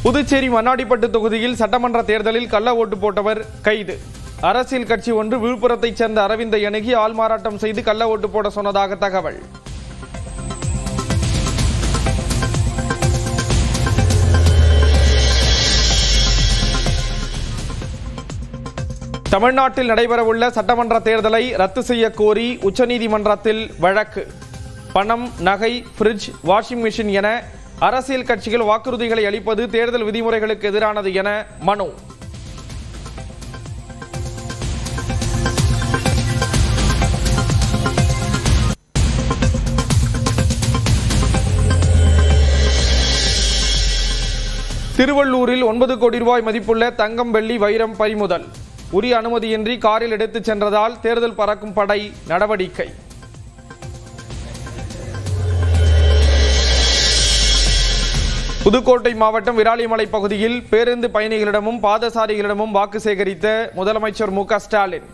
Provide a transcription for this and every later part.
புதுச்சேரி மண்ணாடிப்பட்டு தொகுதியில் சட்டமன்ற தேர்தலில் கள்ள ஓட்டு போட்டவர் கைது. அரசியல் கட்சி ஒன்று விழுப்புரத்தைச் சேர்ந்த அரவிந்தை அணுகி ஆள்மாறாட்டம் செய்து கள்ள ஓட்டு போட சொன்னதாக தகவல். தமிழ்நாட்டில் நடைபெறவுள்ள சட்டமன்ற தேர்தலை ரத்து செய்ய கோரி உச்சநீதிமன்றத்தில் வழக்கு. பணம், நகை, பிரிட்ஜ், வாஷிங் மிஷின் என அரசியல் கட்சிகள் வாக்குறுதிகளை அளிப்பது தேர்தல் விதிமுறைகளுக்கு எதிரானது என மனு. திருவள்ளூரில் 9 கோடி ரூபாய் மதிப்புள்ள தங்கம், வெள்ளி, வைரம் பறிமுதல். உரிய அனுமதியின்றி காரில் எடுத்துச் சென்றதால் தேர்தல் பறக்கும் படை நடவடிக்கை. புதுக்கோட்டை மாவட்டம் விராலிமலை பகுதியில் பேருந்து பயணிகளிடமும் பாதசாரிகளிடமும் வாக்கு சேகரித்த முதலமைச்சர் மு.க.ஸ்டாலின்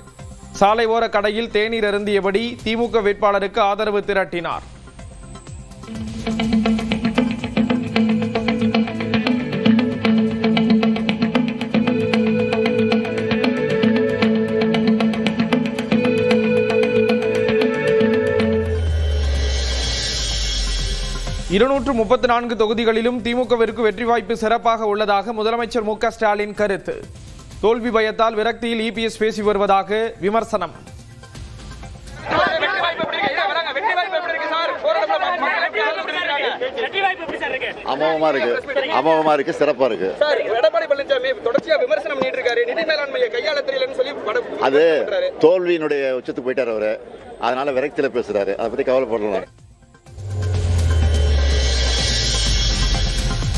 சாலை ஓர கடையில் தேநீர் அருந்தியபடி திமுக வேட்பாளருக்கு ஆதரவு திரட்டினார். இருநூற்று 34 தொகுதிகளிலும் திமுகவிற்கு வெற்றி வாய்ப்பு சிறப்பாக உள்ளதாக முதலமைச்சர் மு.க.ஸ்டாலின் கருத்து. தோல்வி பயத்தால் விரக்தியில் இபிஎஸ் பேசி வருவதாக விமர்சனம். அமோகமா இருக்கு, சிறப்பா இருக்கு. அது தோல்வியினுடைய உச்சத்துக்கு போயிட்டாரு அவரு, அதனால விரக்தியில பேசுறாரு. அதை பத்தி கவலைப்படலாம்.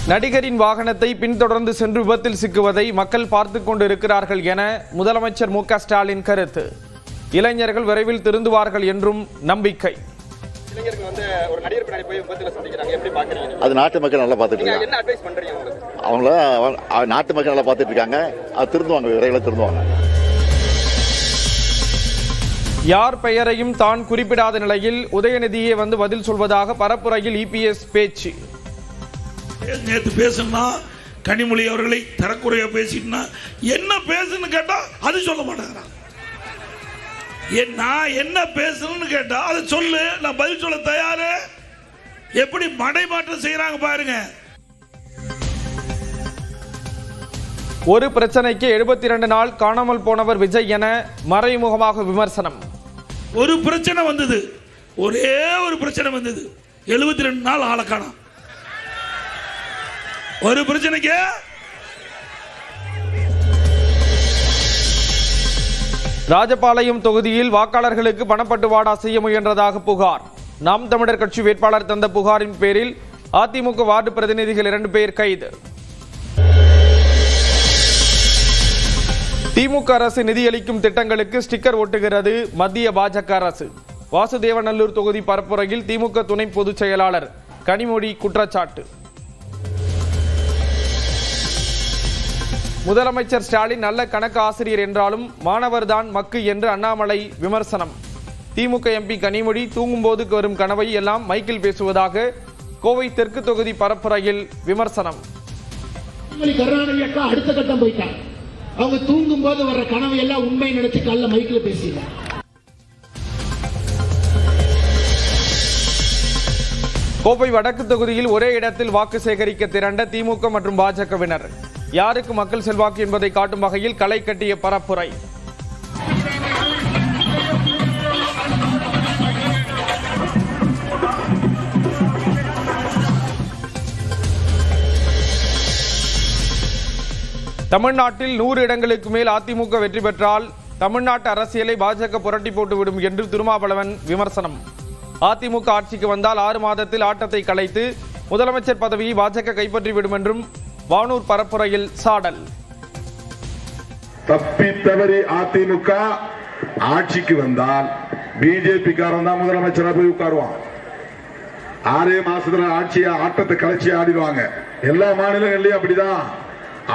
நடிகரின் வாகனத்தை பின்தொடர்ந்து சென்று விபத்தில் சிக்குவதை மக்கள் பார்த்துக் கொண்டிருக்கிறார்கள் என முதலமைச்சர் மு.க.ஸ்டாலின் கருத்து. இளைஞர்கள் விரைவில் திருந்துவார்கள் என்றும் நம்பிக்கை. அது நாட்டு மக்கள் நல்லா பார்த்துட்டு இருக்காங்க. அவங்கள நாட்டு மக்கள் நல்லா பார்த்துட்டு இருக்காங்க. அது திருந்துவாங்க, விரைவில் திருந்துவாங்க. யார் பெயரையும் தான் குறிப்பிடாத நிலையில் உதயநிதியே வந்து பதில் சொல்வதாக பரப்புரையில் இபிஎஸ் பேச்சு. நேற்று பேசுனா கனிமொழி அவர்களை தரக்குறையா பேசினா என்ன பேசுன்னு கேட்டா அது சொல்ல மாட்டேங்கிறான். நான் என்ன பேசணும்னு கேட்டா அதை சொல்லு, நான் பதில் சொல்ல தயாரு. எப்படி மடைமாற்றம் செய்யறாங்க பாருங்க. ஒரு பிரச்சனைக்கு 72 நாள் காணாமல் போனவர் விஜய் என மறைமுகமாக விமர்சனம். ஒரு பிரச்சனை வந்தது, ஒரே ஒரு பிரச்சனை வந்தது, 72 நாள் ஆளை காணோம். ஒரு பிரச்சனைக்கு ராஜபாளையம் தொகுதியில் வாக்காளர்களுக்கு பணப்பட்டுவாடா செய்ய முயன்றதாக புகார். நாம் தமிழர் கட்சி வேட்பாளர் தந்த புகாரின் பேரில் அதிமுக வார்டு பிரதிநிதிகள் 2 பேர் கைது. திமுக அரசு நிதியளிக்கும் திட்டங்களுக்கு ஸ்டிக்கர் ஒட்டுகிறது மத்திய பாஜக அரசு. வாசுதேவநல்லூர் தொகுதி பரப்புரையில் திமுக துணை பொதுச் செயலாளர் கனிமொழி குற்றச்சாட்டு. முதலமைச்சர் ஸ்டாலின் நல்ல கணக்கு ஆசிரியர் என்றாலும் மாணவர் தான் மக்கு என்று அண்ணாமலை விமர்சனம். திமுக எம்பி கனிமொழி தூங்கும்போது வரும் கனவை எல்லாம் மைக்கில் பேசுவதாக கோவை தெற்கு தொகுதி பரப்புரையில் விமர்சனம். அடுத்த கட்டம் போயிட்டாங்க. அவங்க தூங்கும் போது வர்ற கனவை எல்லாம் உண்மை நினைச்சு காலைல மைக்கில் பேசுகிறார். கோவை வடக்கு தொகுதியில் ஒரே இடத்தில் வாக்கு சேகரிக்க திரண்ட திமுக மற்றும் பாஜகவினர். யாருக்கு மக்கள் செல்வாக்கு என்பதை காட்டும் வகையில் களை கட்டிய பரப்புரை. தமிழ்நாட்டில் 100 இடங்களுக்கு மேல் அதிமுக வெற்றி பெற்றால் தமிழ்நாட்டு அரசியலை பாஜக புரட்டி போட்டுவிடும் என்று திருமாவளவன் விமர்சனம். அதிமுக ஆட்சிக்கு வந்தால் 6 மாதத்தில் ஆட்டத்தை கலைத்து முதலமைச்சர் பதவியை பாஜக கைப்பற்றிவிடும் என்றும் வானூர் பரப்புரையில் சாடல். தப்பி தவறி அதிமுக ஆட்சிக்கு வந்தால் பிஜேபி காரன் தான் முதலமைச்சரா போய் உட்காருவான். 6 மாசத்துல ஆட்டத்தை கலைச்சி ஆடிடுவாங்க. எல்லா மாநிலங்கள்லயும் அப்படிதான்.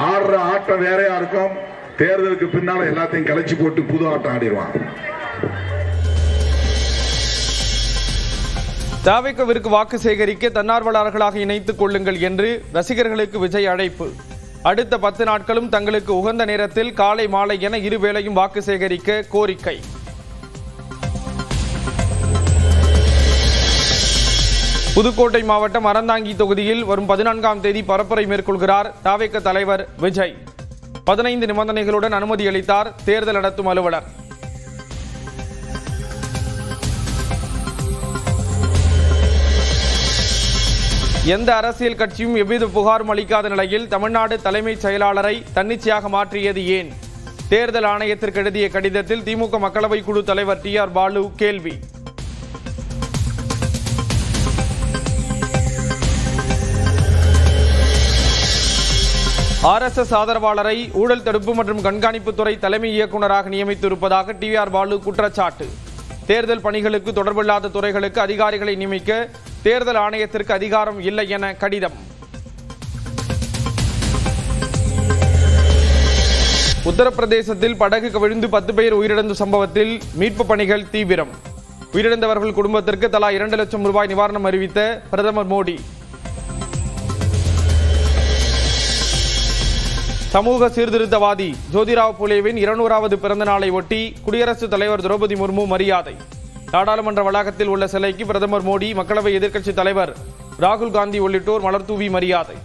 ஆடுற ஆட்டம் வேறையா இருக்கும். தேர்தலுக்கு பின்னால எல்லாத்தையும் கலைச்சி போட்டு புது ஆட்டம் ஆடிடுவான். தாவேக்காவிற்கு வாக்கு சேகரிக்க தன்னார்வலர்களாக இணைத்துக் கொள்ளுங்கள் என்று ரசிகர்களுக்கு விஜய் அழைப்பு. அடுத்த 10 நாட்களும் தங்களுக்கு உகந்த நேரத்தில் காலை மாலை என இருவேளையும் வாக்கு சேகரிக்க கோரிக்கை. புதுக்கோட்டை மாவட்டம் அறந்தாங்கி தொகுதியில் வரும் 14ஆம் தேதி பரப்புரை மேற்கொள்கிறார் தவேக தலைவர் விஜய். 15 நிபந்தனைகளுடன் அனுமதி அளித்தார் தேர்தல் நடத்தும் அலுவலர். எந்த அரசியல் கட்சியும் எவ்வித புகாரும் அளிக்காத நிலையில் தமிழ்நாடு தலைமைச் செயலாளரை தன்னிச்சையாக மாற்றியது ஏன்? தேர்தல் ஆணையத்திற்கு எழுதிய கடிதத்தில் திமுக மக்களவை குழு தலைவர் TR பாலு கேள்வி. RSS ஆதரவாளரை ஊழல் தடுப்பு மற்றும் கண்காணிப்புத்துறை தலைமை இயக்குநராக நியமித்திருப்பதாக TR பாலு குற்றச்சாட்டு. தேர்தல் பணிகளுக்கு தொடர்பில்லாத துறைகளுக்கு அதிகாரிகளை நியமிக்க தேர்தல் ஆணையத்திற்கு அதிகாரம் இல்லை என கடிதம். உத்தரப்பிரதேசத்தில் படகு கவிழ்ந்து 10 பேர் உயிரிழந்த சம்பவத்தில் மீட்பு பணிகள் தீவிரம். உயிரிழந்தவர்கள் குடும்பத்திற்கு தலா 2 லட்சம் ரூபாய் நிவாரணம் அறிவித்த பிரதமர் மோடி. சமூக சீர்திருத்தவாதி ஜோதிராவ் புலேவின் 200வது பிறந்த நாளை ஒட்டி குடியரசுத் தலைவர் திரௌபதி முர்மு மரியாதை. நாடாளுமன்ற வளாகத்தில் உள்ள சிலைக்கு பிரதமர் மோடி, மக்களவை எதிர்க்கட்சித் தலைவர் ராகுல் காந்தி உள்ளிட்டோர் மலர்தூவி மரியாதை.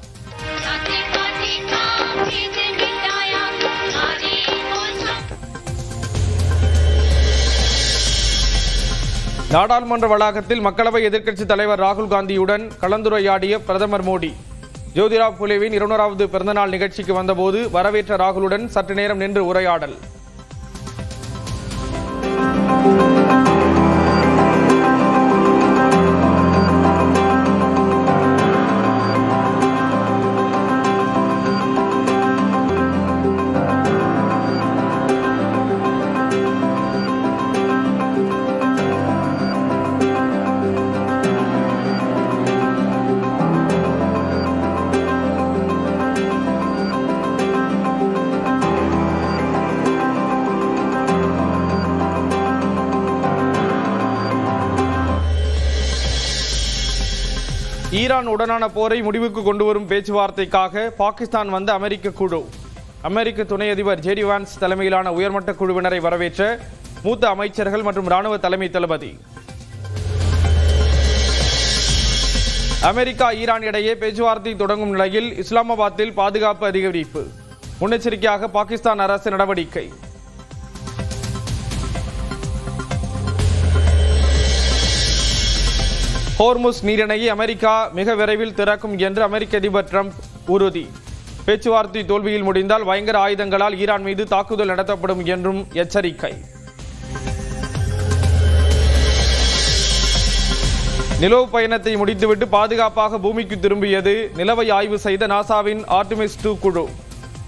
நாடாளுமன்ற வளாகத்தில் மக்களவை எதிர்க்கட்சித் தலைவர் ராகுல் காந்தியுடன் கலந்துரையாடிய பிரதமர் மோடி. ஜோதிராவ் புலேவின் 200வது பிறந்தநாள் நிகழ்ச்சிக்கு வந்தபோது வரவேற்ற ராகுலுடன் சற்று நேரம் நின்று உரையாடல். ஈரான் உடனான போரை முடிவுக்கு கொண்டு வரும் பேச்சுவார்த்தைக்காக பாகிஸ்தான் வந்த அமெரிக்க குழு. அமெரிக்க துணை அதிபர் JD வான்ஸ் தலைமையிலான உயர்மட்ட குழுவினரை வரவேற்ற மூத்த அமைச்சர்கள் மற்றும் ராணுவ தலைமை தளபதி. அமெரிக்கா ஈரான் இடையே பேச்சுவார்த்தை தொடங்கும் நிலையில் இஸ்லாமாபாத்தில் பாதுகாப்பு அதிகரிப்பு. முன்னெச்சரிக்கையாக பாகிஸ்தான் அரசு நடவடிக்கை. ஹோர்முஸ் நீரிணையை அமெரிக்கா மிக விரைவில் திறக்கும் என்று அமெரிக்க அதிபர் ட்ரம்ப் உறுதி. பேச்சுவார்த்தை தோல்வியில் முடிந்தால் பயங்கர ஆயுதங்களால் ஈரான் மீது தாக்குதல் நடத்தப்படும் என்றும் எச்சரிக்கை. நிலவு பயணத்தை முடித்துவிட்டு பாதுகாப்பாக பூமிக்கு திரும்பியது. நிலவை ஆய்வு செய்த நாசாவின் ஆர்டெமிஸ் 2 குழு.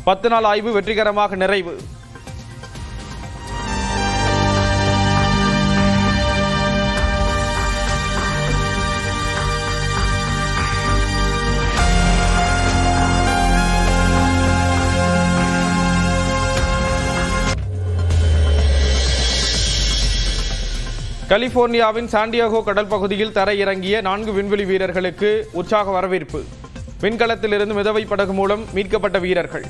10 நாள் ஆய்வு வெற்றிகரமாக நிறைவு. கலிபோர்னியாவின் சாண்டியாகோ கடல் பகுதியில் தரையிறங்கிய 4 விண்வெளி வீரர்களுக்கு உற்சாக வரவேற்பு. விண்கலத்திலிருந்து மிதவை படகு மூலம் மீட்கப்பட்ட வீரர்கள்.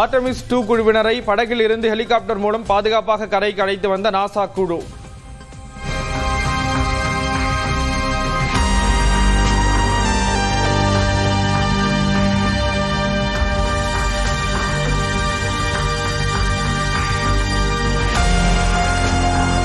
ஆர்டெமிஸ் 2 குழுவினரை படகில் இருந்து ஹெலிகாப்டர் மூலம் பாதுகாப்பாக கரைக்கு அழைத்து வந்த நாசா குழு.